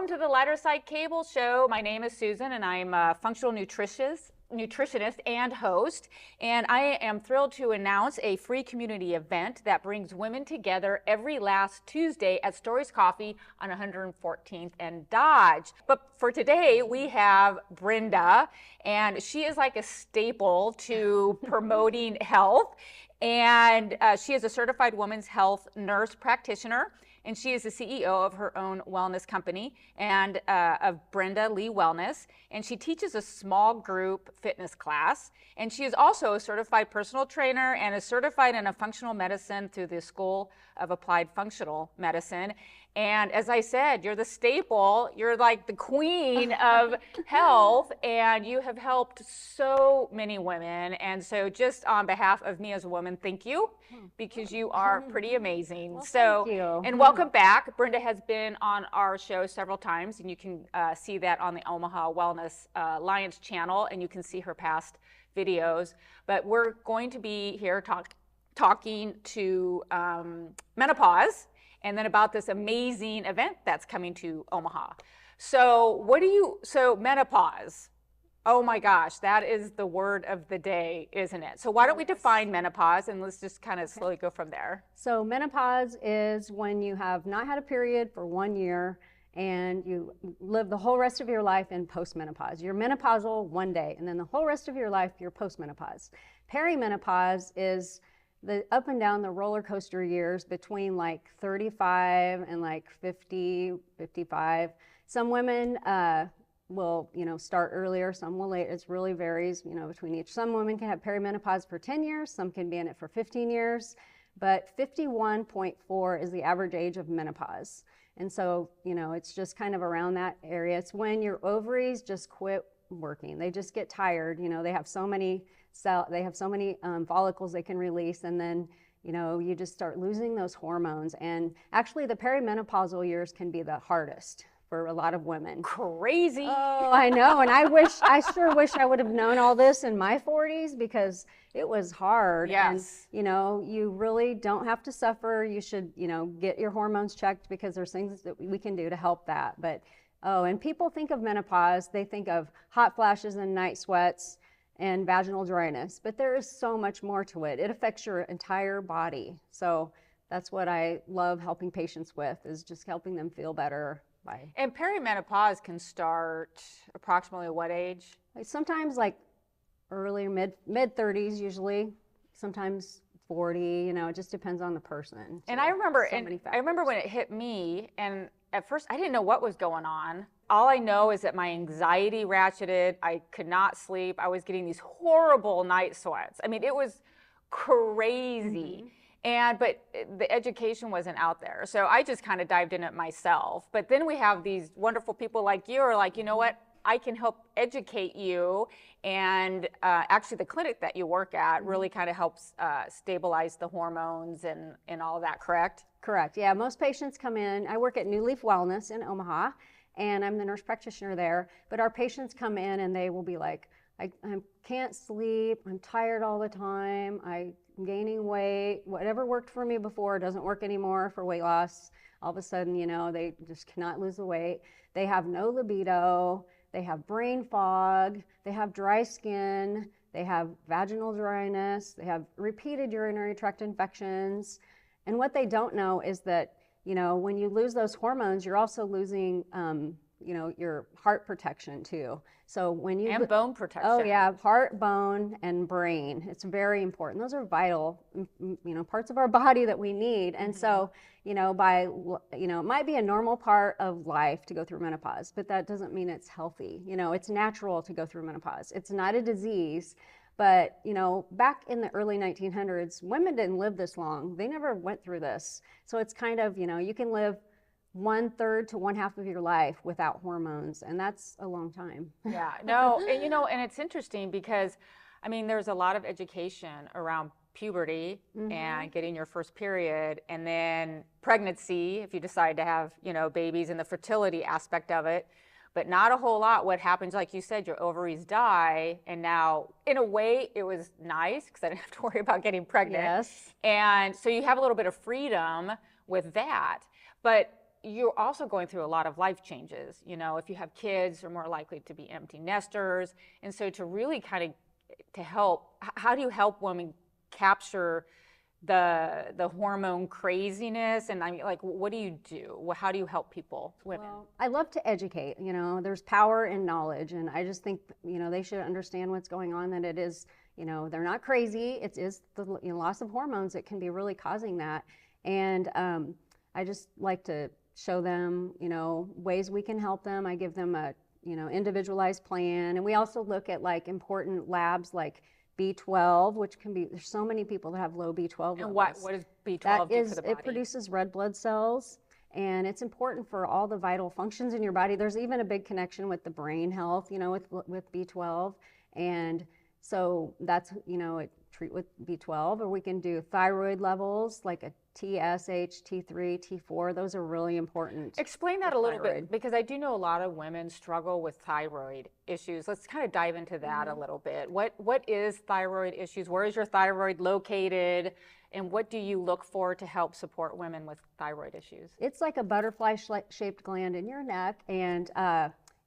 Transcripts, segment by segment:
to the Lighter Side Cable Show. My name is Susan, and I'm a functional nutritionist and host. And I am thrilled to announce a free community event that brings women together every last Tuesday at Stories Coffee on 114th and Dodge. But for today, we have Brenda, and she is like a staple to promoting health. And she is a certified women's health nurse practitioner. And she is the CEO of her own wellness company and of Brenda Lee Wellness. And she teaches a small group fitness class. And she is also a certified personal trainer and is certified in a functional medicine through the School of Applied Functional Medicine. And as I said, you're the staple, you're like the queen of health, and you have helped so many women. And so just on behalf of me as a woman, thank you, because you are pretty amazing. Well, so, thank you. And welcome back. Brenda has been on our show several times, and you can see that on the Omaha Wellness Alliance channel, and you can see her past videos. But we're going to be here talking to menopause, and then about this amazing event that's coming to Omaha. So menopause, oh my gosh, that is the word of the day, isn't it? So why don't we define menopause, and let's just kind of slowly go from there. So menopause is when you have not had a period for 1 year and you live the whole rest of your life in postmenopause. You're menopausal one day, and then the whole rest of your life you're postmenopause. Perimenopause is the up and down the roller coaster years between like 35 and like 50, 55. Some women will, start earlier, some will late. It really varies, between each. Some women can have perimenopause for 10 years, some can be in it for 15 years, but 51.4 is the average age of menopause. And so, it's just kind of around that area. It's when your ovaries just quit working. They just get tired. They have so many follicles they can release, and then you just start losing those hormones. And actually the perimenopausal years can be the hardest for a lot of women. Crazy. Oh, I know. And I sure wish I would have known all this in my 40s, because it was hard. Yes. And you really don't have to suffer. You should get your hormones checked, because there's things that we can do to help that. But and people think of menopause, they think of hot flashes and night sweats and vaginal dryness, but there is so much more to it. It affects your entire body. So that's what I love helping patients with, is just helping them feel better. And perimenopause can start approximately at what age? Sometimes like early, mid 30s usually, sometimes 40, it just depends on the person. And I remember, when it hit me, and at first I didn't know what was going on. All I know is that my anxiety ratcheted. I could not sleep. I was getting these horrible night sweats. I mean, it was crazy. But the education wasn't out there. So I just kind of dived in it myself. But then we have these wonderful people like you who are like, you know what? I can help educate you. And actually the clinic that you work at really kind of helps stabilize the hormones and all of that, correct? Correct. Yeah, most patients come in. I work at New Leaf Wellness in Omaha, and I'm the nurse practitioner there. But our patients come in and they will be like, I can't sleep, I'm tired all the time, I'm gaining weight, whatever worked for me before doesn't work anymore for weight loss. All of a sudden, they just cannot lose the weight. They have no libido, they have brain fog, they have dry skin, they have vaginal dryness, they have repeated urinary tract infections. And what they don't know is that, when you lose those hormones, you're also losing, your heart protection too. So when you and bone protection. Oh yeah, heart, bone, and brain. It's very important. Those are vital, parts of our body that we need. And so, it might be a normal part of life to go through menopause, but that doesn't mean it's healthy. It's natural to go through menopause. It's not a disease. But, back in the early 1900s, women didn't live this long. They never went through this. So it's kind of, you can live 1/3 to 1/2 of your life without hormones, and that's a long time. Yeah, no, and and it's interesting because, there's a lot of education around puberty and getting your first period, and then pregnancy, if you decide to have, babies, and the fertility aspect of it. But not a whole lot. What happens, like you said, your ovaries die, and now, in a way, it was nice because I didn't have to worry about getting pregnant. Yes. And so you have a little bit of freedom with that. But you're also going through a lot of life changes. You know, if you have kids, you're more likely to be empty nesters. And so to really kind of to help, how do you help women capture the hormone craziness? And I mean, like, what do you do? How do you help people, women? Well, I love to educate. You know, there's power in knowledge, and I just think, you know, they should understand what's going on, that it is, you know, they're not crazy. It is the, you know, loss of hormones that can be really causing that. And I just like to show them, you know, ways we can help them. I give them a, you know, individualized plan. And we also look at like important labs like B12, which can be, there's so many people that have low B12 And levels. what does B12 That do is, for the body? it produces red blood cells, and it's important for all the vital functions in your body. There's even a big connection with the brain health, you know, with B12. And so that's, you know, treat with B12, or we can do thyroid levels like a TSH, T3, T4. Those are really important. Explain that a little bit, because I do know a lot of women struggle with thyroid issues. Let's kind of dive into that a little bit. What is thyroid issues? Where is your thyroid located? And what do you look for to help support women with thyroid issues? It's like a butterfly-shaped gland in your neck, and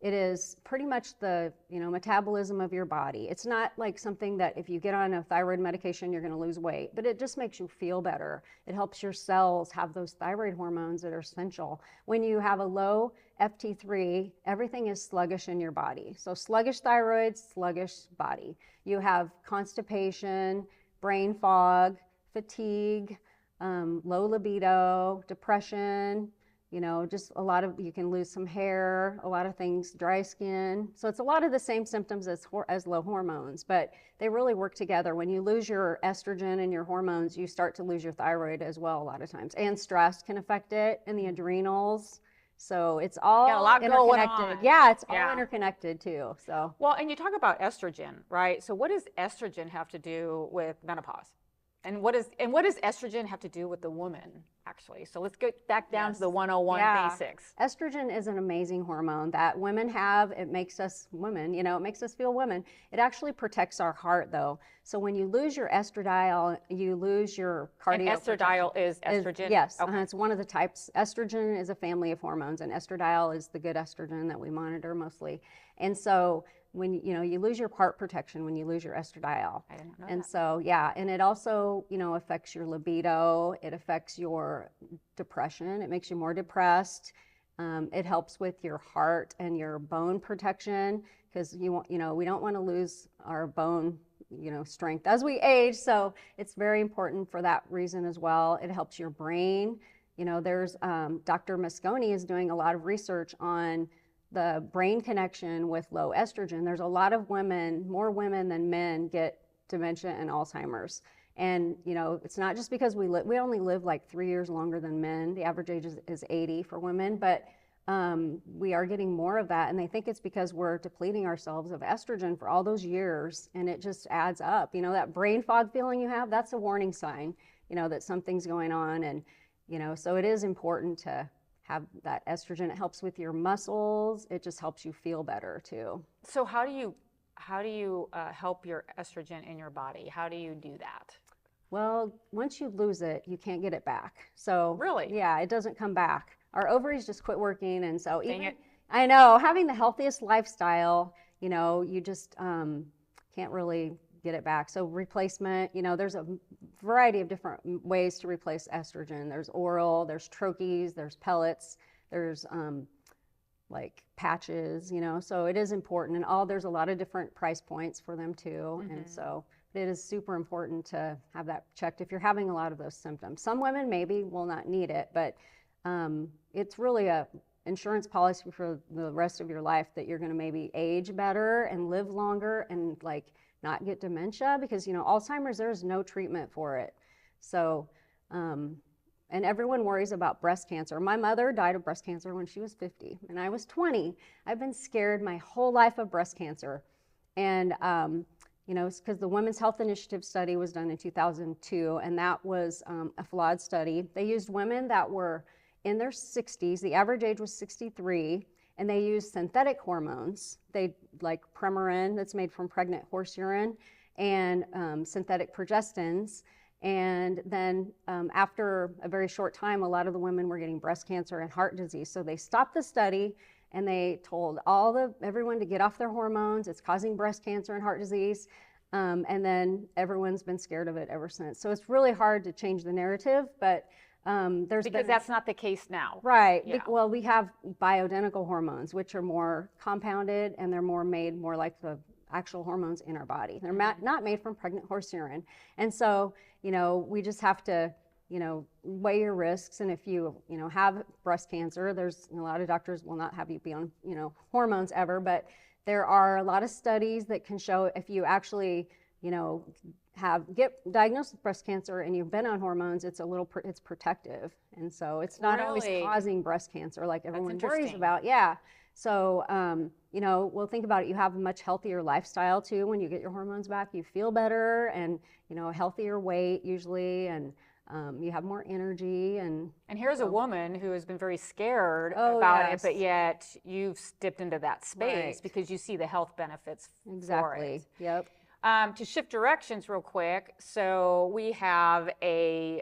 it is pretty much the, you know, metabolism of your body. It's not like something that if you get on a thyroid medication, you're going to lose weight, but it just makes you feel better. It helps your cells have those thyroid hormones that are essential. When you have a low FT3, everything is sluggish in your body. So sluggish thyroid, sluggish body. You have constipation, brain fog, fatigue, low libido, depression, you know, just a lot of, you can lose some hair, a lot of things, dry skin. So it's a lot of the same symptoms as low hormones, but they really work together. When you lose your estrogen and your hormones, you start to lose your thyroid as well a lot of times. And stress can affect it, and the adrenals. So it's all a lot going interconnected. on. Yeah, it's all interconnected too. So well, and you talk about estrogen, right? So what does estrogen have to do with menopause? And what does estrogen have to do with the woman, actually? So let's get back down to the 101 basics. Estrogen is an amazing hormone that women have. It makes us women, you know, it makes us feel women. It actually protects our heart, though. So when you lose your estradiol, you lose your cardio. And estradiol is estrogen? Yes, it's one of the types. Estrogen is a family of hormones, and estradiol is the good estrogen that we monitor mostly. And so when, you know, you lose your heart protection when you lose your estradiol. I didn't know and that. So, yeah, and it also, you know, affects your libido. It affects your depression. It makes you more depressed. It helps with your heart and your bone protection, because you know, we don't want to lose our bone, you know, strength as we age. So it's very important for that reason as well. It helps your brain. You know, there's Dr. Mosconi is doing a lot of research on the brain connection with low estrogen. There's a lot of women, more women than men, get dementia and Alzheimer's. And, you know, it's not just because we only live like 3 years longer than men. The average age is 80 for women, but we are getting more of that. And they think it's because we're depleting ourselves of estrogen for all those years, and it just adds up. You know, that brain fog feeling you have, that's a warning sign, you know, that something's going on. And, you know, so it is important to have that estrogen. It helps with your muscles. It just helps you feel better too. So how do you help your estrogen in your body? How do you do that? Well, once you lose it, you can't get it back. So really, yeah, it doesn't come back. Our ovaries just quit working, and so Dang it. I know, having the healthiest lifestyle, you know, you just can't really get it back. So replacement, you know, there's a variety of different ways to replace estrogen. There's oral, there's troches, there's pellets, there's like patches, you know, so it is important. And there's a lot of different price points for them too. And so it is super important to have that checked if you're having a lot of those symptoms. Some women maybe will not need it, but it's really a insurance policy for the rest of your life that you're going to maybe age better and live longer and like not get dementia, because, you know, Alzheimer's, there's no treatment for it. So, and everyone worries about breast cancer. My mother died of breast cancer when she was 50, and I was 20. I've been scared my whole life of breast cancer. And, you know, it's because the Women's Health Initiative study was done in 2002, and that was a flawed study. They used women that were in their 60s, the average age was 63, and they used synthetic hormones. They like Premarin, that's made from pregnant horse urine, and synthetic progestins. And then after a very short time, a lot of the women were getting breast cancer and heart disease. So they stopped the study and they told everyone to get off their hormones. It's causing breast cancer and heart disease. And then everyone's been scared of it ever since. So it's really hard to change the narrative, but because that's not the case now. Right. Yeah. Well, we have bioidentical hormones, which are more compounded and they're made more like the actual hormones in our body. They're not made from pregnant horse urine. And so, we just have to, weigh your risks. And if you, have breast cancer, there's a lot of doctors will not have you be on, hormones ever, but there are a lot of studies that can show if you actually, get diagnosed with breast cancer and you've been on hormones, it's protective. And so it's not always causing breast cancer like everyone worries about. Yeah. So, we'll think about it. You have a much healthier lifestyle too. When you get your hormones back, you feel better and, a healthier weight usually. And you have more energy. And here's a woman who has been very scared about it, but yet you've dipped into that space because you see the health benefits for it. Yep. To shift directions real quick, so we have a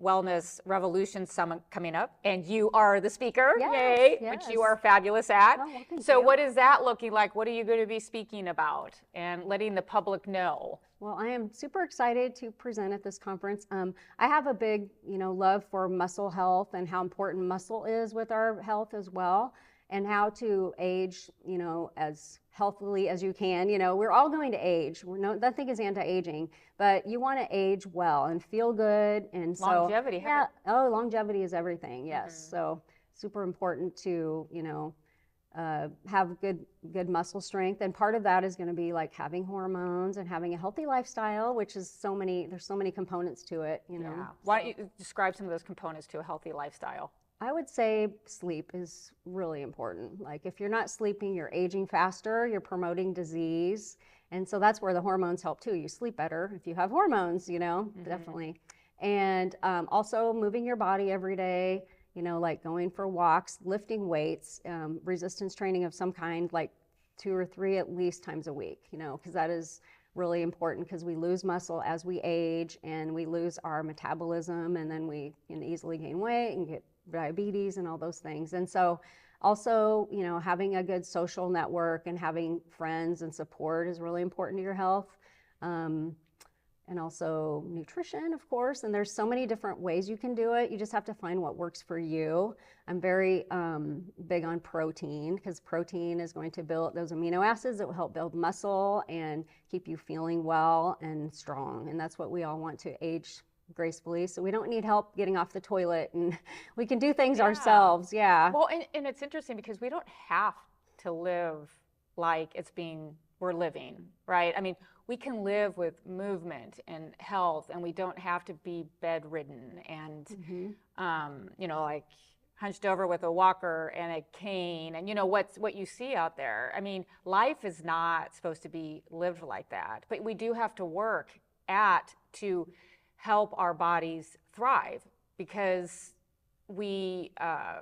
Wellness Revolution Summit coming up, and you are the speaker, which you are fabulous at. Oh, well, so what is that looking like? What are you going to be speaking about and letting the public know? Well, I am super excited to present at this conference. I have a big, love for muscle health and how important muscle is with our health as well, and how to age, as healthily as you can. We're all going to age. Nothing is anti-aging, but you want to age well and feel good. And so longevity. Longevity is everything. Yes. So super important to, have good muscle strength. And part of that is going to be like having hormones and having a healthy lifestyle, which is there's so many components to it, Yeah. Why don't you describe some of those components to a healthy lifestyle? I would say sleep is really important. Like if you're not sleeping, you're aging faster, you're promoting disease. And so that's where the hormones help too. You sleep better if you have hormones, definitely. And also moving your body every day, like going for walks, lifting weights, resistance training of some kind, like 2 or 3 at least times a week, because that is really important because we lose muscle as we age and we lose our metabolism, and then we can easily gain weight and get diabetes and all those things. And so also, having a good social network and having friends and support is really important to your health. And also nutrition, of course. And there's so many different ways you can do it. You just have to find what works for you. I'm very big on protein because protein is going to build those amino acids that will help build muscle and keep you feeling well and strong. And that's what we all want to age gracefully, so we don't need help getting off the toilet, and we can do things ourselves. Well, and it's interesting because we don't have to live like we're living, right? I mean, we can live with movement and health, and we don't have to be bedridden and like hunched over with a walker and a cane and what you see out there. I mean, life is not supposed to be lived like that, but we do have to work to help our bodies thrive because I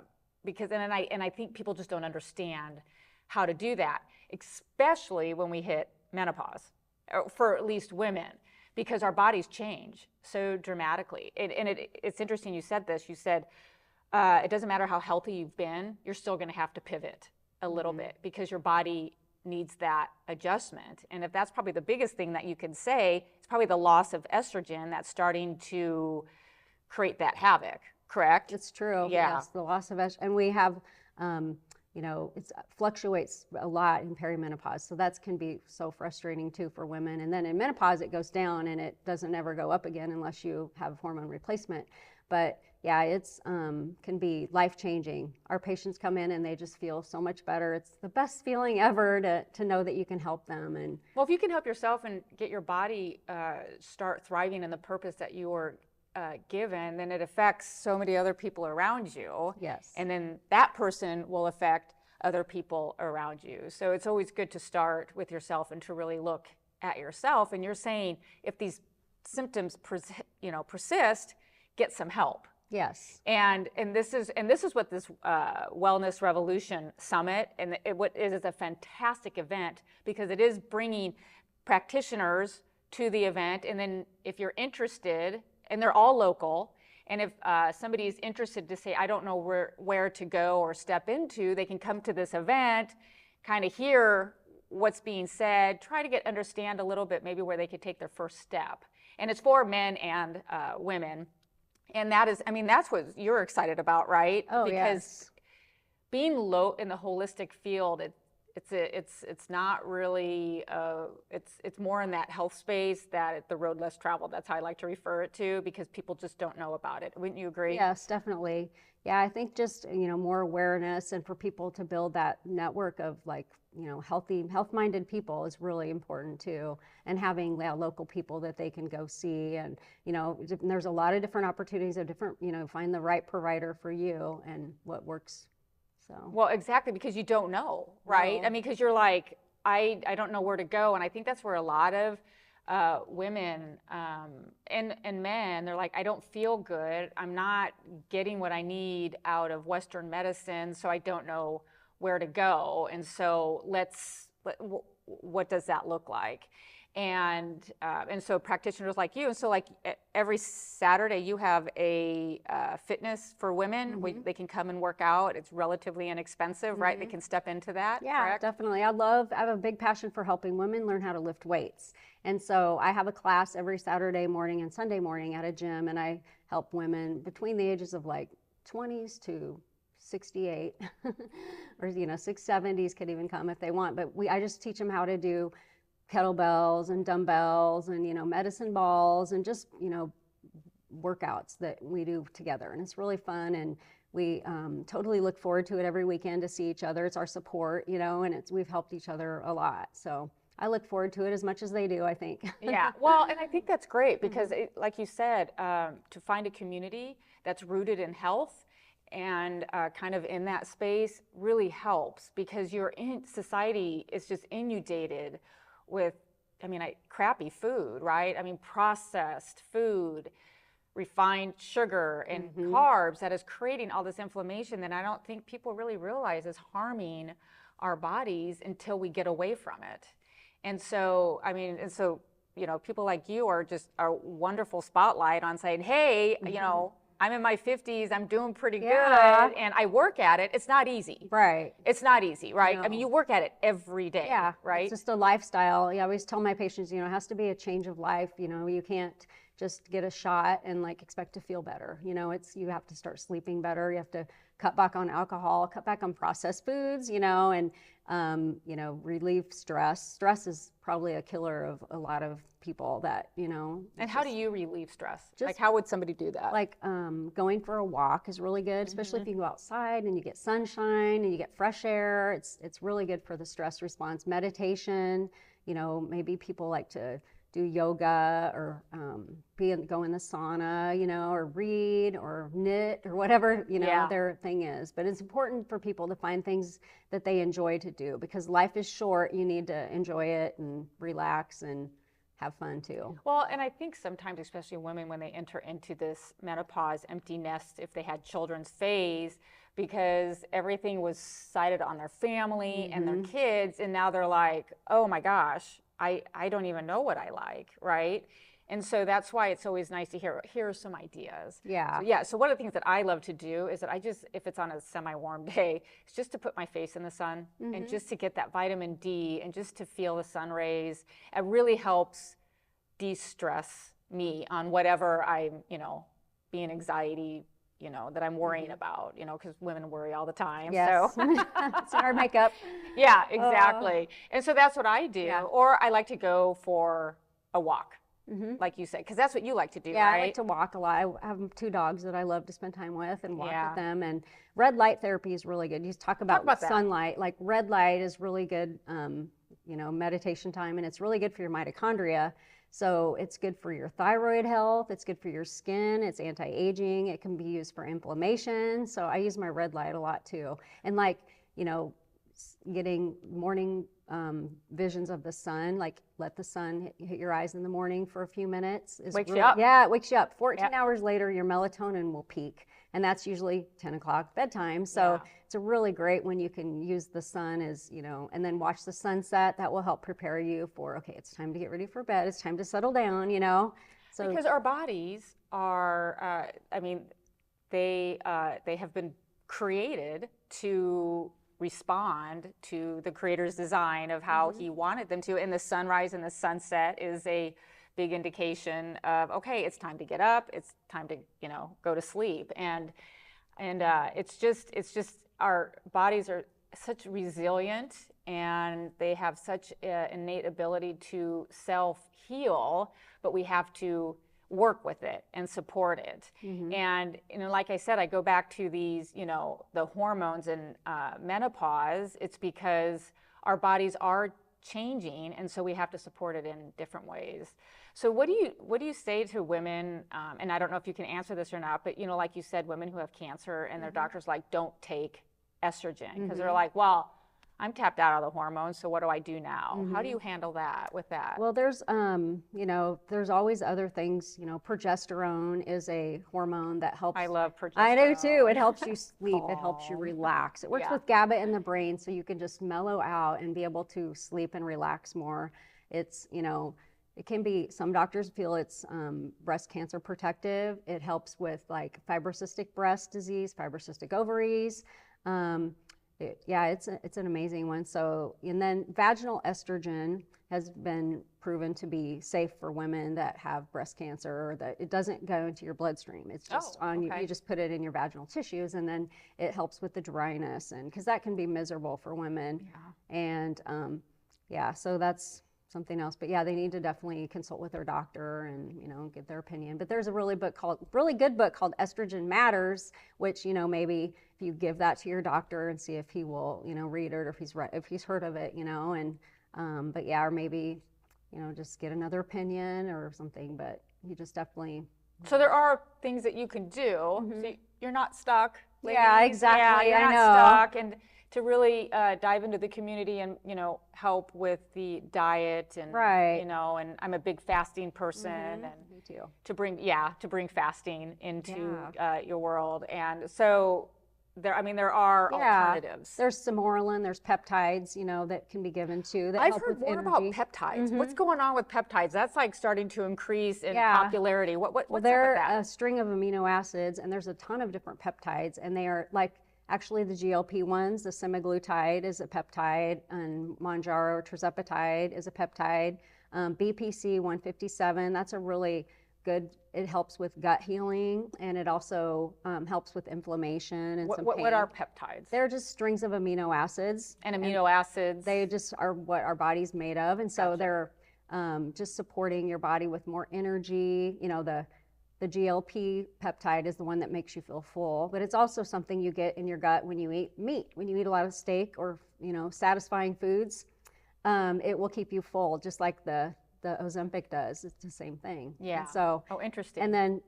think people just don't understand how to do that, especially when we hit menopause, for at least women, because our bodies change so dramatically. It's interesting you said this. You said it doesn't matter how healthy you've been, you're still going to have to pivot a little bit because your body needs that adjustment. And if that's probably the biggest thing that you can say, it's probably the loss of estrogen that's starting to create that havoc, correct? It's true. Yeah. Yes, the loss of estrogen. And we have, it fluctuates a lot in perimenopause. So that can be so frustrating too for women. And then in menopause, it goes down and it doesn't ever go up again unless you have hormone replacement. But yeah, it's can be life-changing. Our patients come in and they just feel so much better. It's the best feeling ever to know that you can help them. And well, if you can help yourself and get your body start thriving in the purpose that you were given, then it affects so many other people around you. Yes. And then that person will affect other people around you. So it's always good to start with yourself and to really look at yourself. And you're saying if these symptoms persist, get some help. Yes. And this is what this Wellness Revolution Summit, what is a fantastic event because it is bringing practitioners to the event. And then if you're interested, and they're all local, and if somebody is interested to say, I don't know where to go or step into, they can come to this event, kind of hear what's being said, try to understand a little bit maybe where they could take their first step. And it's for men and women. And that is, I mean, that's what you're excited about, right? Oh, because yes. being low in the holistic field, it's not really, it's more in that health space, that the road less traveled. That's how I like to refer it to, because people just don't know about it. Wouldn't you agree? Yes, definitely. Yeah, I think just, more awareness, and for people to build that network of like, health-minded people is really important too. And having local people that they can go see, and, there's a lot of different opportunities of different, find the right provider for you and what works. So. Well, exactly, because you don't know, right? No. I mean, because you're like, I don't know where to go. And I think that's where a lot of women and men, they're like, I don't feel good. I'm not getting what I need out of Western medicine, so I don't know where to go. And so what does that look like? And so practitioners like you, and so like every Saturday you have a fitness for women. Mm-hmm. They can come and work out. It's relatively inexpensive, right? They can step into that. Yeah, correct? definitely. I have a big passion for helping women learn how to lift weights. And so I have a class every Saturday morning and Sunday morning at a gym, and I help women between the ages of like 20s to 68 or 670s could even come if they want. But I just teach them how to do kettlebells and dumbbells and medicine balls and just workouts that we do together, and it's really fun. And we totally look forward to it every weekend to see each other. It's our support, and we've helped each other a lot. So I look forward to it as much as they do, I think. Yeah, well, and I think that's great because, like you said, to find a community that's rooted in health and kind of in that space really helps, because society is just inundated with, crappy food, right? Processed food, refined sugar and carbs that is creating all this inflammation that I don't think people really realize is harming our bodies until we get away from it. And so, people like you are just a wonderful spotlight on saying, hey, I'm in my 50s, I'm doing pretty good, and I work at it. It's not easy. Right. It's not easy, right? No. You work at it every day, right? It's just a lifestyle. I always tell my patients, it has to be a change of life. You can't just get a shot and like expect to feel better. You have to start sleeping better. You have to cut back on alcohol, cut back on processed foods, and relieve stress. Stress is probably a killer of a lot of people that, And how do you relieve stress? Like, how would somebody do that? Like going for a walk is really good, especially if you go outside and you get sunshine and you get fresh air. It's really good for the stress response. Meditation, maybe people like to do yoga or go in the sauna, or read or knit or whatever, their thing is. But it's important for people to find things that they enjoy to do, because life is short. You need to enjoy it and relax and have fun too. Well, and I think sometimes, especially women, when they enter into this menopause, empty nest, if they had children's phase, because everything was sighted on their family and their kids, and now they're like, oh my gosh, I don't even know what I like, right? And so that's why it's always nice to hear, here are some ideas. Yeah. So one of the things that I love to do is that if it's on a semi-warm day, it's just to put my face in the sun and just to get that vitamin D and just to feel the sun rays. It really helps de-stress me on whatever I'm, being anxiety, that I'm worrying about, because women worry all the time. Yes. So it's our makeup. Yeah, exactly. And so that's what I do. Yeah. Or I like to go for a walk, like you said, because that's what you like to do, Yeah, right? I like to walk a lot. I have 2 dogs that I love to spend time with and walk with them. And red light therapy is really good. You talk about that. sunlight. Like red light is really good, meditation time, and it's really good for your mitochondria. So it's good for your thyroid health. It's good for your skin. It's anti-aging. It can be used for inflammation. So I use my red light a lot too. And getting morning visions of the sun, like let the sun hit your eyes in the morning for a few minutes. Wakes you up. Yeah, it wakes you up. 14 hours later, your melatonin will peak. And that's usually 10 o'clock bedtime. So it's it's a really great when you can use the sun as, you know, and then watch the sunset. That will help prepare you for, okay, it's time to get ready for bed. It's time to settle down, you know. So because our bodies are, I mean, they have been created to respond to the Creator's design of how He wanted them to. And the sunrise and the sunset is a big indication of, okay, it's time to get up. It's time to, you know, go to sleep. And it's just our bodies are such resilient, and they have such an innate ability to self-heal, but we have to work with it and support it. And, you know, like I said, I go back to these, you know, the hormones and menopause. It's because our bodies are changing, and so we have to support it in different ways. So what do you say to women, and I don't know if you can answer this or not, but, you know, like you said, women who have cancer and their doctor's like, don't take estrogen, because they're like, well, I'm tapped out of the hormones, so what do I do now? How do you handle that with that? well, there's you know, there's always other things. You know, progesterone is a hormone that helps. I love progesterone. I do too. It helps you sleep. It helps you Calm. relax. It works Yeah. with GABA in the brain, so you can just mellow out and be able to sleep and relax more. It's, you know, it can be, some doctors feel it's breast cancer protective. It helps with like fibrocystic breast disease, fibrocystic ovaries. Yeah, it's an amazing one. So, and then vaginal estrogen has been proven to be safe for women that have breast cancer, or that it doesn't go into your bloodstream. It's just on you. You just put it in your vaginal tissues, and then it helps with the dryness, and because that can be miserable for women. Yeah. And yeah, so that's something else. But yeah, they need to definitely consult with their doctor and, you know, get their opinion. But there's a really good book called Estrogen Matters, which, you know, maybe if you give that to your doctor and see if he will, you know, read it, or if he's heard of it, you know. And but yeah, or maybe, you know, just get another opinion or something. But you just definitely. So there are things that you can do. So you're not stuck. Ladies. Yeah, exactly. Yeah, you're I know. not stuck. And to really dive into the community and, you know, help with the diet and, you know, and I'm a big fasting person, and Me too. to bring fasting into your world. And so there are alternatives. There's Samorelin, there's peptides, you know, that can be given too. That I've help heard with more energy. about peptides. What's going on with peptides? That's like starting to increase in popularity. What's up with they're that? a string of amino acids, and there's a ton of different peptides, and they are like, actually the GLP-1s, the semaglutide is a peptide, and Mounjaro tirzepatide is a peptide. BPC 157, that's a really good, it helps with gut healing, and it also helps with inflammation and some pain. What are peptides? They're just strings of amino acids. And amino acids. They just are what our body's made of, and so they're just supporting your body with more energy. You know, the GLP peptide is the one that makes you feel full, but it's also something you get in your gut when you eat meat. When you eat a lot of steak or, you know, satisfying foods, it will keep you full, just like the Ozempic does. It's the same thing. Yeah. And so, interesting. And then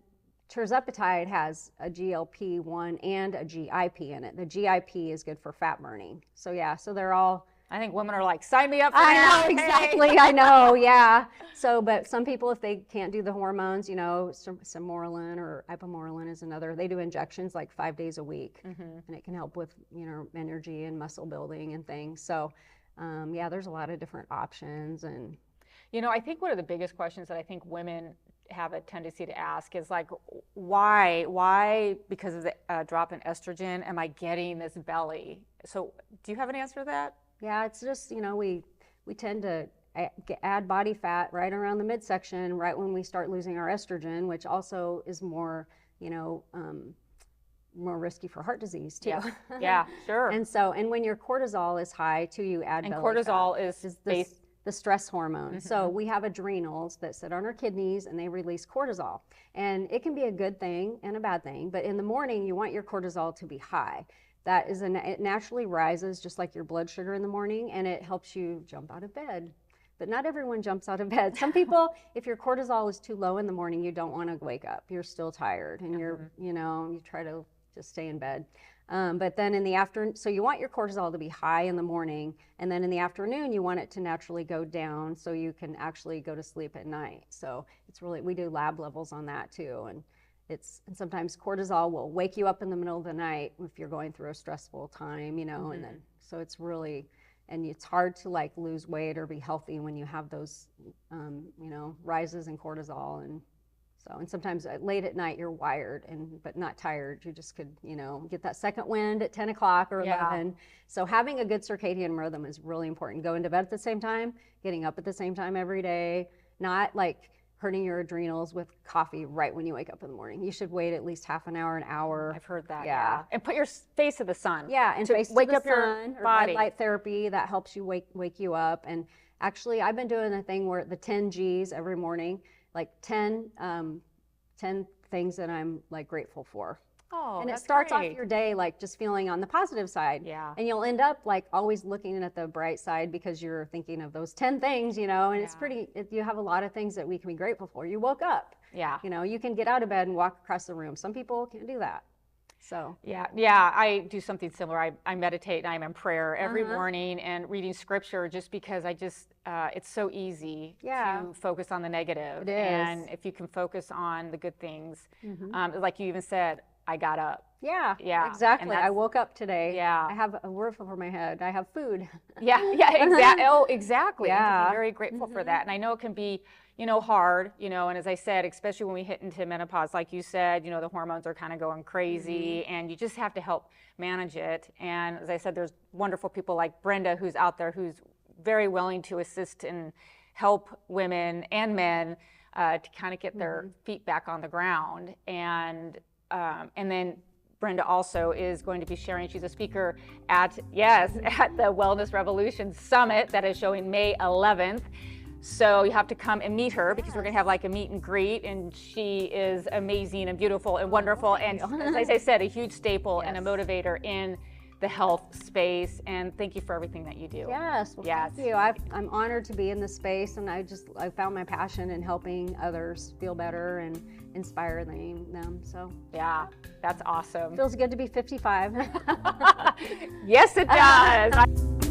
tirzepatide has a GLP-1 and a GIP in it. The GIP is good for fat burning. So yeah, so they're all. I think women are like, sign me up for that. I know, exactly. I know, yeah. So, but some people, if they can't do the hormones, you know, Samorelin or Ipamorelin is another. They do injections like 5 days a week, and it can help with, you know, energy and muscle building and things. So, yeah, there's a lot of different options. And you know, I think one of the biggest questions that I think women have a tendency to ask is like, why, because of the drop in estrogen, am I getting this belly? So, do you have an answer to that? Yeah, it's just, you know, we tend to add body fat right around the midsection, right when we start losing our estrogen, which also is more, you know, more risky for heart disease too. Yeah, sure. And so, and when your cortisol is high too, you add belly cortisol fat. is the stress hormone. So we have adrenals that sit on our kidneys, and they release cortisol. And it can be a good thing and a bad thing, but in the morning, you want your cortisol to be high. That is, it naturally rises just like your blood sugar in the morning, and it helps you jump out of bed. But not everyone jumps out of bed. Some people, if your cortisol is too low in the morning, you don't want to wake up. You're still tired, and you're, you know, you try to just stay in bed. But then in the afternoon, so you want your cortisol to be high in the morning, and then in the afternoon, you want it to naturally go down so you can actually go to sleep at night. So it's really, we do lab levels on that too. and sometimes cortisol will wake you up in the middle of the night if you're going through a stressful time, and then, so it's really, and it's hard to like lose weight or be healthy when you have those, rises in cortisol. And sometimes late at night you're wired but not tired. You just could, get that second wind at 10 o'clock or 11. So having a good circadian rhythm is really important. Going to bed at the same time, getting up at the same time every day, not like hurting your adrenals with coffee right when you wake up in the morning. You should wait at least half an hour. I've heard that. Yeah. And put your face to the sun. Yeah, and face wake to the up sun, your or body. light therapy that helps you wake you up. And actually, I've been doing a thing where the 10 G's every morning, like 10 things that I'm like grateful for. Oh, and it that's starts great. off your day like just feeling on the positive side. Yeah. And you'll end up like always looking at the bright side because you're thinking of those 10 things, and it's you have a lot of things that we can be grateful for. You woke up. Yeah. You can get out of bed and walk across the room. Some people can't do that. So yeah, I do something similar. I meditate and I'm in prayer every morning and reading scripture, just because it's so easy to focus on the negative. It is. And if you can focus on the good things, like you even said, I got up. Yeah, Yeah, exactly. I woke up today. Yeah. I have a roof over my head. I have food. Yeah, exactly. Oh, exactly. Yeah. And to be very grateful for that. And I know it can be, hard, and as I said, especially when we hit into menopause, like you said, the hormones are kind of going crazy, and you just have to help manage it. And as I said, there's wonderful people like Brenda who's out there who's very willing to assist and help women and men to kind of get their feet back on the ground. And then Brenda also is going to be sharing, she's a speaker at the Wellness Revolution Summit that is showing May 11th. So you have to come and meet her, because we're going to have like a meet and greet, and she is amazing and beautiful and wonderful. And as I said, a huge staple and a motivator in the health space. And thank you for everything that you do. Yes. Well, thank you. I'm honored to be in this space, and I found my passion in helping others feel better and inspiring them. So yeah, that's awesome. Feels good to be 55. Yes, it does.